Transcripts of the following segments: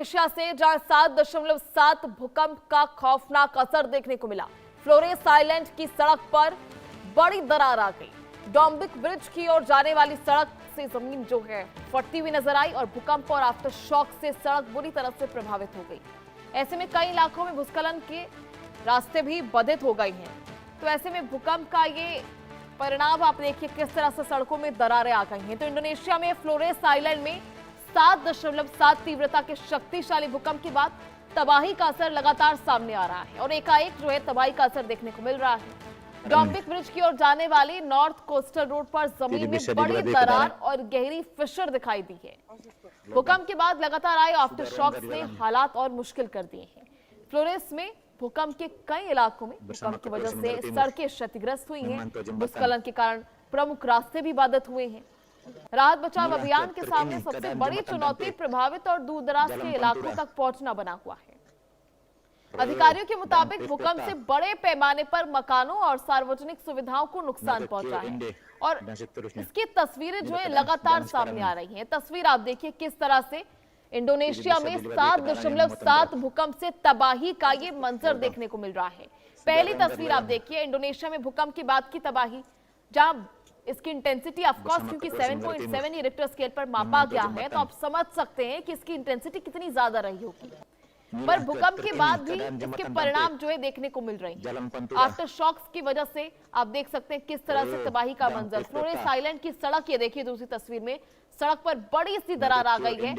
Asia से जहां 7.7 भूकंप का खौफनाक असर देखने को मिला। फ्लोरेस आइलैंड की सड़क पर बड़ी दरार आ गई। डोम्बिक ब्रिज की ओर जाने वाली सड़क से जमीन जो है फटती हुई नजर आई और भूकंप और आफ्टर शॉक से सड़क बुरी तरह से प्रभावित हो गई। ऐसे में कई इलाकों में भूस्खलन के रास्ते भी बाधित हो गए हैं। तो ऐसे में भूकंप का ये परिणाम आप देखिए किस तरह से सड़कों में दरारें आ गई हैं। तो इंडोनेशिया में फ्लोरेस आइलैंड में 7.7 तीव्रता के शक्तिशाली भूकंप के बाद तबाही का असर लगातार सामने आ रहा है और एकाएक जो है तबाही का असर देखने को मिल रहा है। डोम्बिक ब्रिज की ओर जाने वाली नॉर्थ कोस्टल रोड पर जमीन में बड़ी दरार और गहरी फिशर दिखाई दी है। भूकंप के बाद लगातार आए आफ्टर शॉक्स ने हालात और मुश्किल कर दिए हैं। फ्लोरेस में भूकंप के कई इलाकों में भूकंप की वजह से सड़कें क्षतिग्रस्त हुई हैं। भूस्खलन के कारण प्रमुख रास्ते भी बाधित हुए हैं। राहत बचाव अभियान के सामने सबसे बड़ी चुनौती प्रभावित और दूर दराज के इलाकों तक पहुंचना बना हुआ है। अधिकारियों के मुताबिक भूकंप से बड़े पैमाने पर मकानों और सार्वजनिक सुविधाओं को नुकसान पहुंचा है और इसकी तस्वीरें जो है लगातार सामने आ रही हैं। तस्वीर आप देखिए किस तरह से इंडोनेशिया में 7.7 भूकंप से तबाही का ये मंजर देखने को मिल रहा है। पहली तस्वीर आप देखिए इंडोनेशिया में भूकंप के बाद की तबाही, जहां इसकी इंटेंसिटी ऑफकोर्स क्योंकि 7.7 ही रिक्टर स्केल पर मापा गया है, तो आप समझ सकते हैं कि इसकी इंटेंसिटी कितनी ज्यादा रही होगी। पर भूकंप के बाद भी इसके परिणाम जो है देखने को मिल रहे हैं। आफ्टर शॉक्स की वजह से आप देख सकते हैं किस तरह से तबाही का मंजर। फ्लोरेस आइलैंड की सड़क ये देखिए दूसरी तस्वीर में, सड़क पर बड़ी सी दरार आ गई है।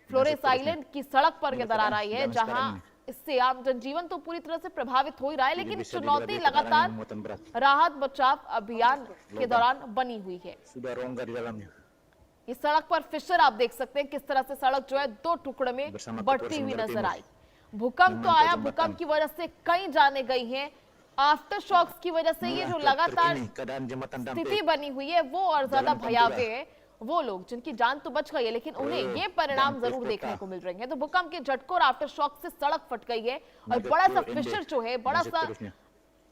फ्लोरेस आइलैंड की सड़क पर यह दरार आई है, जहां इससे आम जनजीवन तो पूरी तरह से प्रभावित हो ही रहा है, लेकिन चुनौती लगातार राहत बचाव अभियान के दौरान बनी हुई है। इस सड़क पर फिशर आप देख सकते हैं किस तरह से सड़क जो है दो टुकड़ों में बढ़ती हुई नजर आई। भूकंप तो आया, भूकंप की वजह से कई जाने गई हैं। आफ्टर शॉक्स की वजह से ये जो लगातार स्थिति बनी हुई है वो और ज्यादा भयावह है। वो लोग जिनकी जान तो बच गई है, लेकिन उन्हें ये परिणाम जरूर देखने को मिल रहे हैं। तो भूकंप के झटकों और आफ्टर शॉक से सड़क फट गई है और बड़ा सा फिशर जो है, बड़ा सा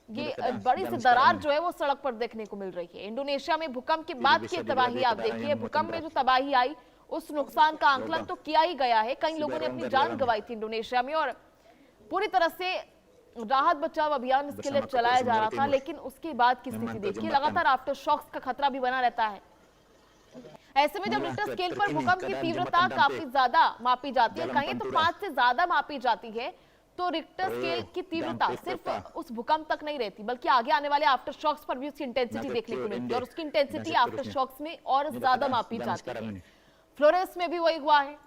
ये बड़ी सी दरार जो है वो सड़क पर देखने को मिल रही है। इंडोनेशिया में भूकंप के बाद की तबाही आप देखिए, भूकंप में जो तबाही आई उस नुकसान का आंकलन तो किया ही गया है। कई लोगों ने अपनी जान गंवाई थी इंडोनेशिया में और पूरी तरह से राहत बचाव अभियान इसके लिए चलाया जा रहा था, लेकिन उसके बाद की स्थिति देखिए, लगातार आफ्टर शॉक्स का खतरा भी बना रहता है। ऐसे में जब रिक्टर स्केल पर भूकंप की तीव्रता काफी ज्यादा मापी जाती है, कहीं तो 5 से ज्यादा मापी जाती है, तो रिक्टर स्केल की तीव्रता सिर्फ उस भूकंप तक नहीं रहती, बल्कि आगे आने वाले आफ्टर शॉक्स पर भी उसकी इंटेंसिटी देखने को मिलती है और उसकी इंटेंसिटी आफ्टर शॉक्स में और ज्यादा मापी जाती है। फ्लोरेस में भी वही हुआ है।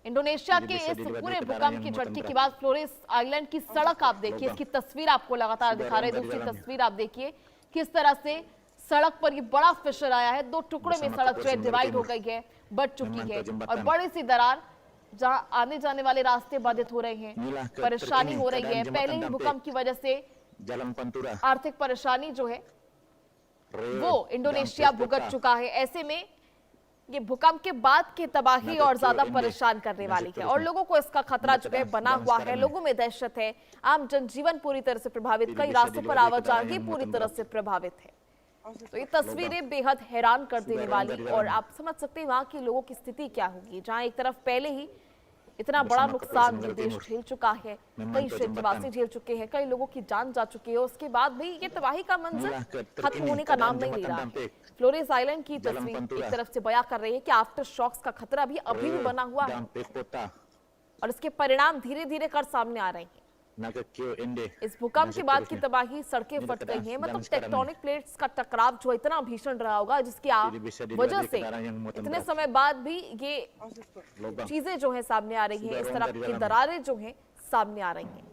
इंडोनेशिया के इस पूरे भूकंप की झटके के बाद फ्लोरेस आइलैंड की सड़क आप देखिए, इसकी तस्वीर आपको लगातार दिखा रहे हैं। दूसरी तस्वीर आप देखिए किस तरह से सड़क पर ये बड़ा फिशर आया है, दो टुकड़े में सड़क जो है डिवाइड हो गई है, बढ़ चुकी है और बड़ी सी दरार, जहां आने जाने वाले रास्ते बाधित हो रहे हैं, परेशानी हो रही है। पहले ही भूकंप की वजह से आर्थिक परेशानी जो है वो इंडोनेशिया भुगत चुका है। ऐसे में ये भूकंप के बाद की तबाही और ज्यादा परेशान करने वाली है और लोगों को इसका खतरा जो है बना हुआ है। लोगों में दहशत है, आम जनजीवन पूरी तरह से प्रभावित, कई रास्तों पर आवाजाही पूरी तरह से प्रभावित है। तो ये तस्वीरें बेहद हैरान कर देने वाली और आप समझ सकते हैं वहां के लोगों की स्थिति क्या होगी, जहां एक तरफ पहले ही इतना बड़ा नुकसान देश झेल चुका है, कई क्षेत्रवासी झेल चुके हैं, कई लोगों की जान जा चुकी है, उसके बाद भी ये तबाही का मंजर खत्म होने का नाम नहीं ले रहा है। फ्लोरेस आइलैंड की तस्वीर एक तरफ से बयां कर रही है कि आफ्टर शॉक्स का खतरा भी अभी भी बना हुआ है और इसके परिणाम धीरे धीरे कर सामने आ रहे हैं। इस भूकंप के बाद की तबाही, सड़कें फट गई हैं, मतलब टेक्टोनिक प्लेट्स का टकराव जो इतना भीषण रहा होगा, जिसकी वजह से इतने समय बाद भी ये चीजें जो है सामने आ रही हैं, इस तरह की दरारें जो हैं सामने आ रही हैं।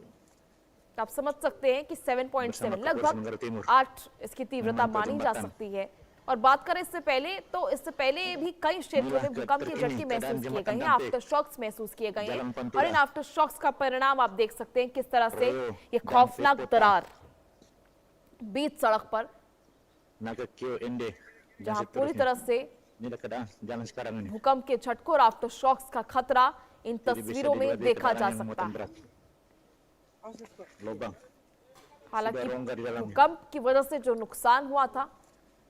आप समझ सकते हैं कि 7.7 लगभग 8 इसकी तीव्रता मानी जा सकती है। और बात करें इससे पहले, तो इससे पहले भी कई क्षेत्रों में भूकंप के झटके महसूस किए गए हैं, आफ्टर शॉक्स महसूस किए गए हैं और इन आफ्टर शॉक्स का परिणाम आप देख सकते हैं किस तरह से ये खौफनाक दरार बीच सड़क पर, जहां पूरी तरह से भूकंप के झटकों और आफ्टर शॉक्स का खतरा इन तस्वीरों में देखा जा सकता है। हालांकि भूकंप की वजह से जो नुकसान हुआ था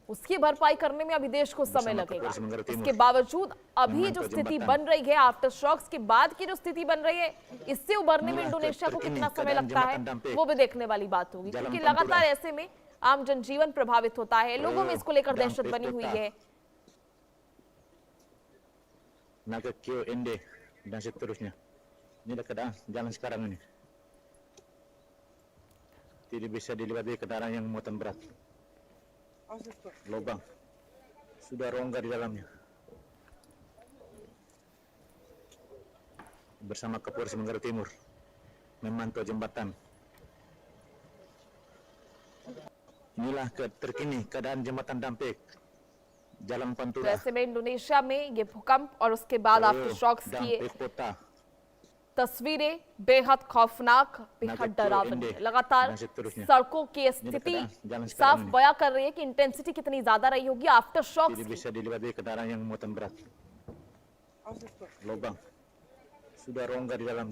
उसकी भरपाई करने में अभी देश को समय लगेगा। Timur. इसके बावजूद अभी जो Memantau स्थिति jembatan. बन रही है, आफ्टर शॉक्स के बाद की जो स्थिति बन रही है, इससे उभरने में Inilah इंडोनेशिया को terkini कितना समय keadaan लगता है jembatan Dampik. वो भी देखने वाली बात होगी, Jalan क्योंकि Pantura. लगातार ऐसे में आम जनजीवन प्रभावित होता है, लोगों में इसको लेकर Dampik दहशत बनी हुई kota. है। Naga QND dan seterusnya. Inilah keadaan jalan sekarang ini. Tidak bisa dilewati kendaraan yang muatan berat. Lubang. Sudah rongga di dalamnya. Bersama Kapolres Manggarai Timur memantau jembatan. Inilah terkini keadaan jembatan Dampik, Jalan Pantura. वैसे में Indonesia में ये भूकंप और उसके बाद after shocks की Dampik kota. तस्वीरें बेहद खौफनाक, बेहद डरावनी है। लगातार सड़कों की स्थिति साफ बयां कर रही है कि इंटेंसिटी कितनी ज्यादा रही होगी aftershocks Tidak bisa dilewati kendaraan yang muatan berat. Lubang. Sudah rongga di dalamnya.